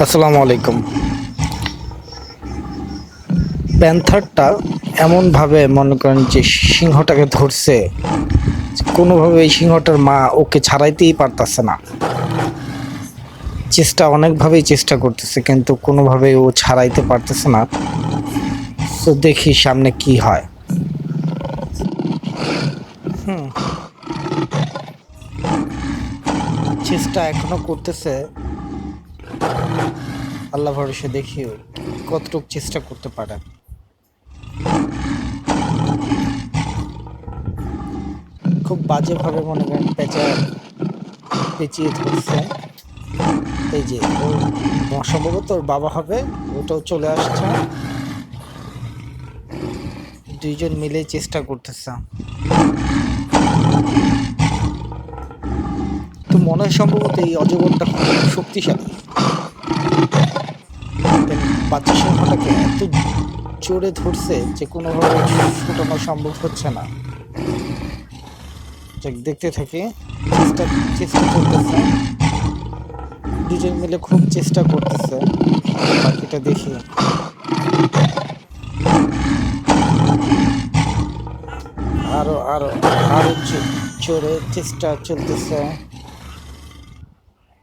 আসসালামু আলাইকুম। প্যান্থারটা এমনভাবে মনে করেন যে সিংহটাকে ধরছে, কোনোভাবে এই সিংহটার মা ওকে ছাড়াইতেই পারতাছে না। অনেকভাবেই চেষ্টা করতেছে, কিন্তু কোনোভাবেই ও ছাড়াইতে পারতেছে না। তো দেখি সামনে কি হয়। চেষ্টা এখনো করতেছে, আল্লাহ ভরসা, দেখি কতটুকু চেষ্টা করতে পারে। খুব বাজেভাবে মনে করেন পেঁচিয়ে ধরছে। এই যে সম্ভবত ওর বাবা হবে, ওটাও চলে আসছে। দুইজন মিলে চেষ্টা করতেছে। তো মনে হয় সম্ভবত এই অজগরটা খুব শক্তিশালী। বাচ্চা সিংহটাকে এত জোরে ধরছে যে কোনোভাবে ছোটানো সম্ভব হচ্ছে না। দেখতে থাকি, চেষ্টা চেষ্টা চলতেছে। দুজন মিলে খুব চেষ্টা করতেছে, বাকিটা দেখি। আরো আরো আরো জোরে চেষ্টা চলতেছে।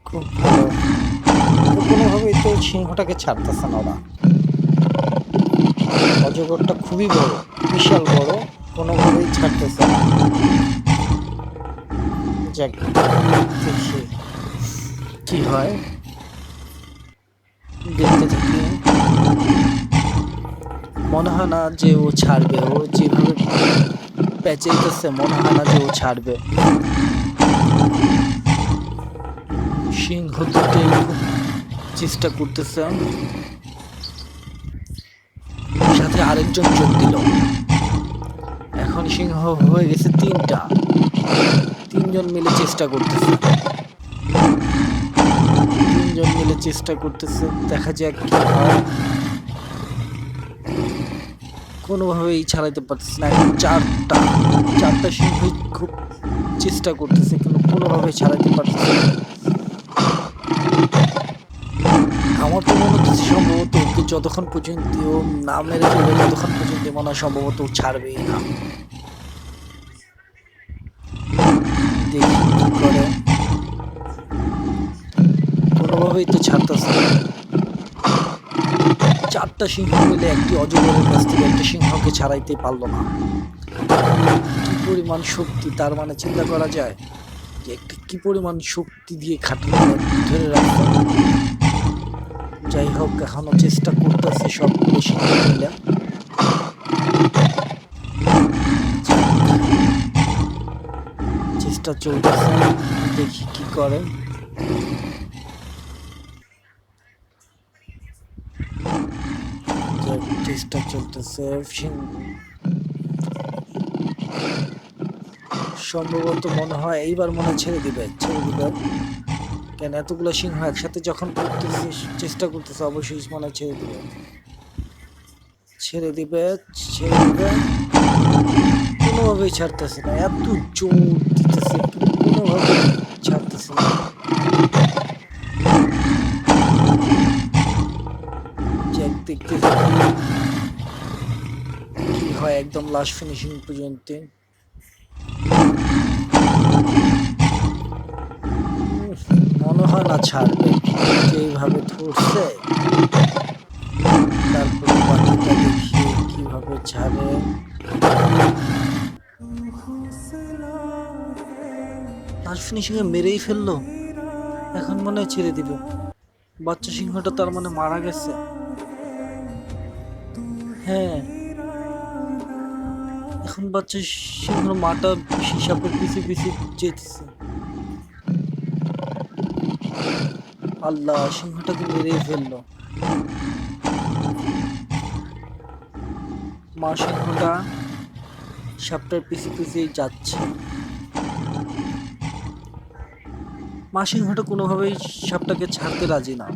খুব ভালো। কোনোভাবেই তো সিংহটাকে ছাড়তেছে না ওরা। অজগরটা খুবই বড়, বিশাল বড়, কোনোভাবেই ছাড়তেছে না। যাক, দেখি কি হয়, দেখতে থাকি। মনে হয় না যে ও ছাড়বে। ও যেভাবে প্যাঁচাইতেছে, মনে হয় না যে ও ছাড়বে। সিংহ দুটোই খুব চেষ্টা করতেছে। সাথে আরেকজন যোগ দিল। এখন সিংহ হয়ে গেছে তিনটা। তিনজন মিলে চেষ্টা করতেছে। দেখা যাক কি হয়। কোনোভাবেই ছাড়াইতে পারতেছে না। এখন চারটা সিংহ খুব চেষ্টা করতেছে, কিন্তু কোনোভাবেই ছাড়াইতে পারতেছে না। আমার তো মনে হচ্ছে সম্ভবত ওকে যতক্ষণ পর্যন্ত ও না মেরে ফেলবে, ততক্ষণ পর্যন্ত মনে হয় সম্ভবত ও ছাড়বেই না। দেখি কি করে। কোনোভাবেই তো ছাড়তেছে না। চারটা সিংহ মিলে একটি অজগরের কাছ থেকে একটা সিংহকে ছাড়াইতে পারলো না। কি পরিমাণ শক্তি, তার মানে চিন্তা করা যায় যে একটা কি পরিমাণ শক্তি দিয়ে ধরে রাখতে। যাই হোক, এখনো চেষ্টা করতেছে সবগুলো সিংহ মিলে। চেষ্টা চলতেছে, দেখি কি করে। চেষ্টা চলতেছে। সম্ভবত মনে হয় এইবার মনে ছেড়ে দিবে। কেন এতগুলো সিংহ একসাথে যখন চেষ্টা করতেছে, অবশ্যই মনে হয় ছেড়ে দিবে। কোনোভাবেই ছাড়তেছে না। এত জোর দিতেছে, কোনোভাবেই ছাড়তেছে না। দেখতে কি হয় একদম লাস্ট ফিনিশিং পর্যন্ত। মনে হয় না ছাড়বে, যেইভাবে ধরছে। তারপরে বাকিটা দেখি কিভাবে ছাড়ে। লাস্ট ফিনিশিং এ মেরেই ফেললো। এখন মনে হয় ছেড়ে দিবে। বাচ্চা সিংহটা তার মানে মারা গেছে। হ্যাঁ, এখন বাচ্চা সিংহর মাটা সাপের পিছে যেতেছে। আল্লাহ, সিংহটাকে মেরেই ফেললো। মা সিংহটা সাপটার পিছে যাচ্ছে। মা সিংহটা কোনোভাবেই সাপটাকে ছাড়তে রাজি না।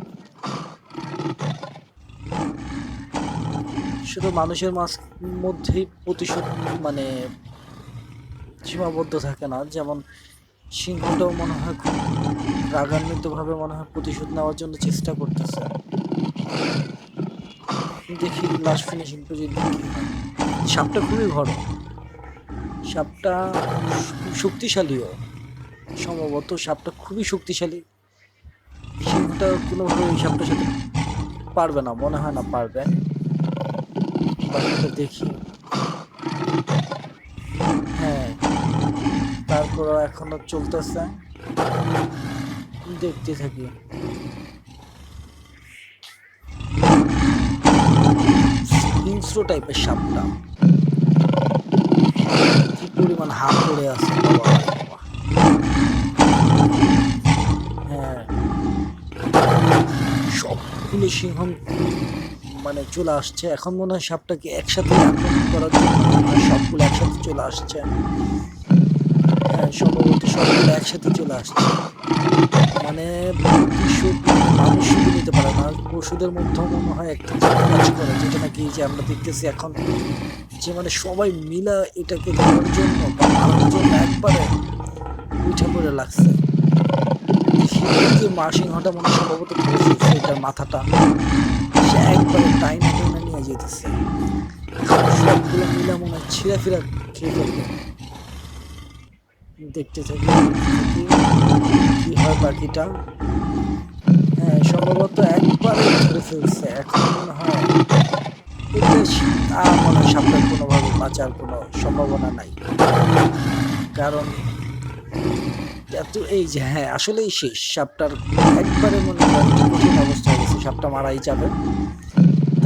শুধু মানুষের মধ্যেই প্রতিশোধ মানে সীমাবদ্ধ থাকে না। যেমন সিংহটাও মনে হয় খুব রাগান্বিত ভাবে মনে হয় প্রতিশোধ নেওয়ার জন্য চেষ্টা করতেছে। দেখি লাস্ট ফিনিশিং পর্যন্ত কি হয়। সাপটা খুবই বড়, সাপটা খুব শক্তিশালীও, সম্ভবত সাপটা খুবই শক্তিশালী। সিংহটা কোনোভাবে এই সাপটার সাথে পারবে না, মনে হয় না পারবে। বাকিটা দেখি। হ্যাঁ, তারপরও এখনো চলতেছে, দেখতে থাকি। হিংস্র টাইপের সাপটা, কি পরিমাণ হাত পড়ে আছে বাবা রে বাবা। হ্যাঁ, সবগুলো সিংহ মানে চলে আসছে। এখন মনে হয় সাপটাকে একসাথে আক্রমণ করার জন্য মনে হয় সবগুলো একসাথে চলে আসছে। হ্যাঁ, সম্ভবত সবগুলো একসাথে চলে আসছে। মানে প্রতিশোধ মানুষ শুধু নিতে পারে না, পশুদের মধ্যেও মনে হয় একটা কাজ করে, যেটা নাকি যে আমরা দেখতেছি এখন, যে মানে সবাই মিলা এটাকে ধরার জন্য বা মারার জন্য একবারে উঠে পড়ে লাগছে। দেখি এই যে মা সিংহটা মনে হয় সম্ভবত ধরে ফেলছে এটার মাথাটা, সে একবারে টাইনা টাইনা নিয়ে যেতেছে। সবগুলো মিলা মনে হয় ছিঁড়া ফিরা খেয়ে ফেলবে। দেখতে থাকি কি হয় বাকিটা। হ্যাঁ, সম্ভবত একবারে ধরে ফেলছে। এখন মনে হয় এটা আর মনে হয় সাপটার কোনোভাবে বাঁচার কোনো সম্ভাবনা নাই, কারণ এত এই যে হ্যাঁ আসলেই শেষ সাপটার, একবারে মনে হয় কঠিন অবস্থা হয়ে গেছে, সাপটা মারাই যাবে।